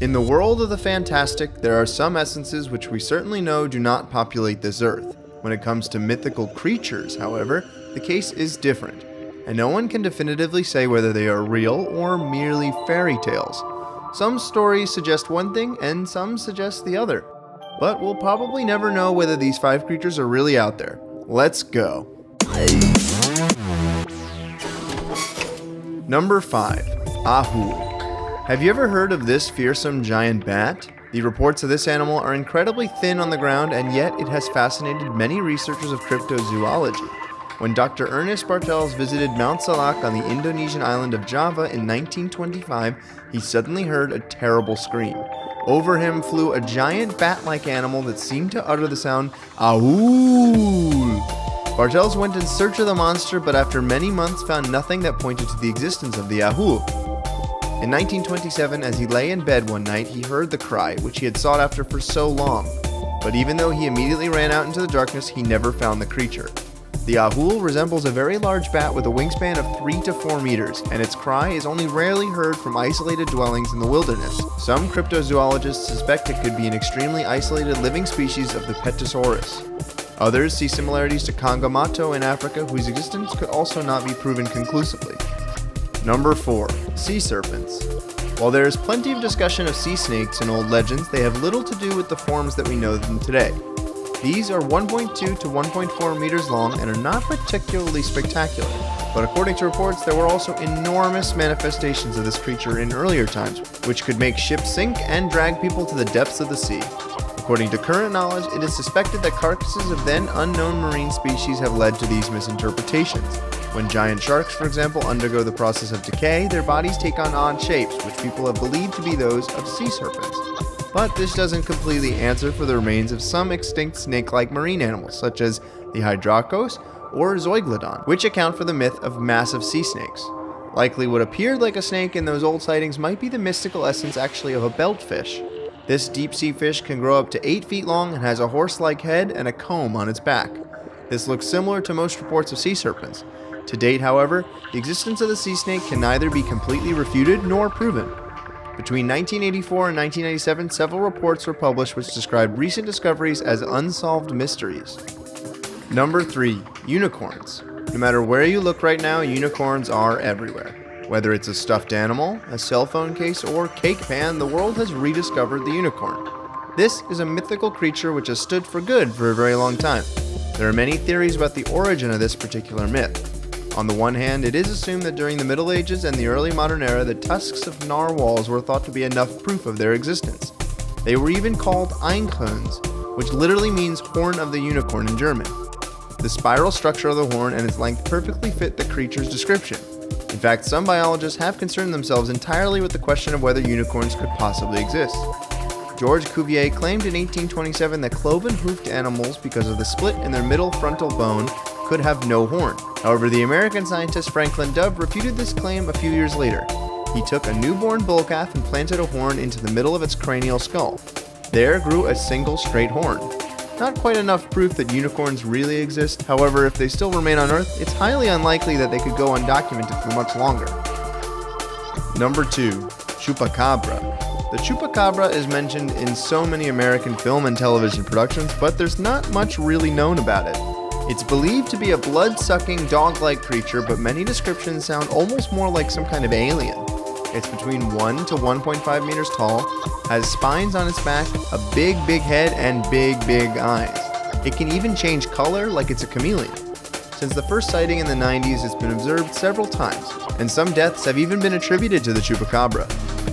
In the world of the fantastic, there are some essences which we certainly know do not populate this earth. When it comes to mythical creatures, however, the case is different, and no one can definitively say whether they are real or merely fairy tales. Some stories suggest one thing, and some suggest the other. But we'll probably never know whether these 5 creatures are really out there. Let's go. Number 5. Ahu. Have you ever heard of this fearsome giant bat? The reports of this animal are incredibly thin on the ground, and yet it has fascinated many researchers of cryptozoology. When Dr. Ernest Bartels visited Mount Salak on the Indonesian island of Java in 1925, he suddenly heard a terrible scream. Over him flew a giant bat-like animal that seemed to utter the sound "Ahu." Bartels went in search of the monster, but after many months found nothing that pointed to the existence of the Ahu. In 1927, as he lay in bed one night, he heard the cry, which he had sought after for so long. But even though he immediately ran out into the darkness, he never found the creature. The Ahu resembles a very large bat with a wingspan of 3 to 4 meters, and its cry is only rarely heard from isolated dwellings in the wilderness. Some cryptozoologists suspect it could be an extremely isolated living species of the Petasaurus. Others see similarities to Kangamato in Africa, whose existence could also not be proven conclusively. Number 4. Sea serpents. While there is plenty of discussion of sea snakes in old legends, they have little to do with the forms that we know them today. These are 1.2 to 1.4 meters long and are not particularly spectacular, but according to reports, there were also enormous manifestations of this creature in earlier times, which could make ships sink and drag people to the depths of the sea. According to current knowledge, it is suspected that carcasses of then unknown marine species have led to these misinterpretations. When giant sharks, for example, undergo the process of decay, their bodies take on odd shapes, which people have believed to be those of sea serpents. But this doesn't completely answer for the remains of some extinct snake-like marine animals, such as the Hydrakos or Zeuglodon, which account for the myth of massive sea snakes. Likely what appeared like a snake in those old sightings might be the mystical essence actually of a beltfish. This deep-sea fish can grow up to 8 feet long and has a horse-like head and a comb on its back. This looks similar to most reports of sea serpents. To date, however, the existence of the sea snake can neither be completely refuted nor proven. Between 1984 and 1997, several reports were published which described recent discoveries as unsolved mysteries. Number 3. Unicorns. No matter where you look right now, unicorns are everywhere. Whether it's a stuffed animal, a cell phone case, or cake pan, the world has rediscovered the unicorn. This is a mythical creature which has stood for good for a very long time. There are many theories about the origin of this particular myth. On the one hand, it is assumed that during the Middle Ages and the early modern era, the tusks of narwhals were thought to be enough proof of their existence. They were even called Einhorns, which literally means horn of the unicorn in German. The spiral structure of the horn and its length perfectly fit the creature's description. In fact, some biologists have concerned themselves entirely with the question of whether unicorns could possibly exist. George Cuvier claimed in 1827 that cloven-hoofed animals, because of the split in their middle frontal bone, could have no horn. However, the American scientist Franklin Dove refuted this claim a few years later. He took a newborn bull calf and planted a horn into the middle of its cranial skull. There grew a single straight horn. Not quite enough proof that unicorns really exist. However, if they still remain on Earth, it's highly unlikely that they could go undocumented for much longer. Number 2. Chupacabra. The chupacabra is mentioned in so many American film and television productions, but there's not much really known about it. It's believed to be a blood-sucking, dog-like creature, but many descriptions sound almost more like some kind of alien. It's between 1 to 1.5 meters tall, has spines on its back, a big head, and big eyes. It can even change color like it's a chameleon. Since the first sighting in the 90s, it's been observed several times, and some deaths have even been attributed to the chupacabra.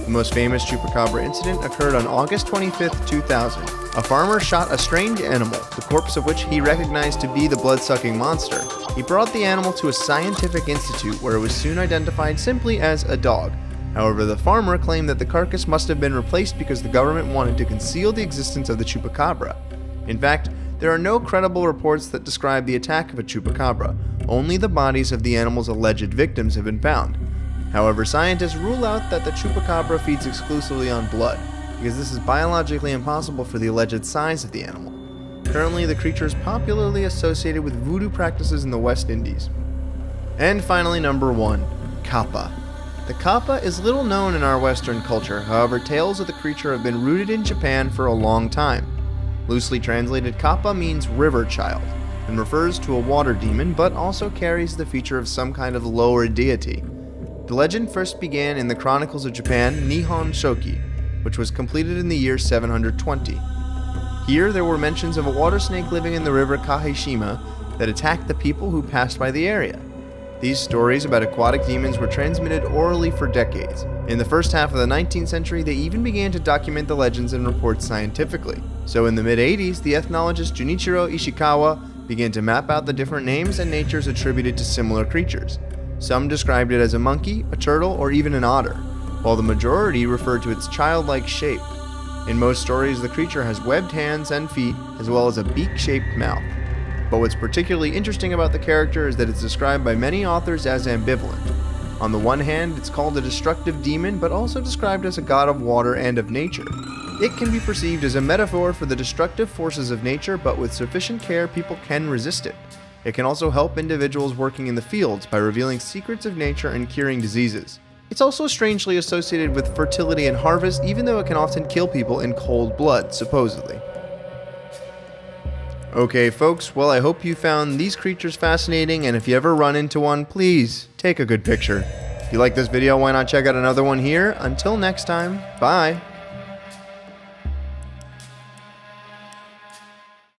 The most famous chupacabra incident occurred on August 25, 2000. A farmer shot a strange animal, the corpse of which he recognized to be the blood-sucking monster. He brought the animal to a scientific institute where it was soon identified simply as a dog. However, the farmer claimed that the carcass must have been replaced because the government wanted to conceal the existence of the chupacabra. In fact, there are no credible reports that describe the attack of a chupacabra. Only the bodies of the animal's alleged victims have been found. However, scientists rule out that the chupacabra feeds exclusively on blood, because this is biologically impossible for the alleged size of the animal. Currently, the creature is popularly associated with voodoo practices in the West Indies. And finally, number 1. Kappa. The kappa is little known in our Western culture, however tales of the creature have been rooted in Japan for a long time. Loosely translated, kappa means river child, and refers to a water demon, but also carries the feature of some kind of lower deity. The legend first began in the Chronicles of Japan Nihon Shoki, which was completed in the year 720. Here there were mentions of a water snake living in the river Kaheshima that attacked the people who passed by the area. These stories about aquatic demons were transmitted orally for decades. In the first half of the 19th century, they even began to document the legends and reports scientifically. So in the mid-80s, the ethnologist Junichiro Ishikawa began to map out the different names and natures attributed to similar creatures. Some described it as a monkey, a turtle, or even an otter, while the majority referred to its childlike shape. In most stories, the creature has webbed hands and feet, as well as a beak-shaped mouth. But what's particularly interesting about the character is that it's described by many authors as ambivalent. On the one hand, it's called a destructive demon, but also described as a god of water and of nature. It can be perceived as a metaphor for the destructive forces of nature, but with sufficient care, people can resist it. It can also help individuals working in the fields by revealing secrets of nature and curing diseases. It's also strangely associated with fertility and harvest, even though it can often kill people in cold blood, supposedly. Okay folks, well I hope you found these creatures fascinating, and if you ever run into one, please take a good picture. If you like this video, why not check out another one here? Until next time, bye!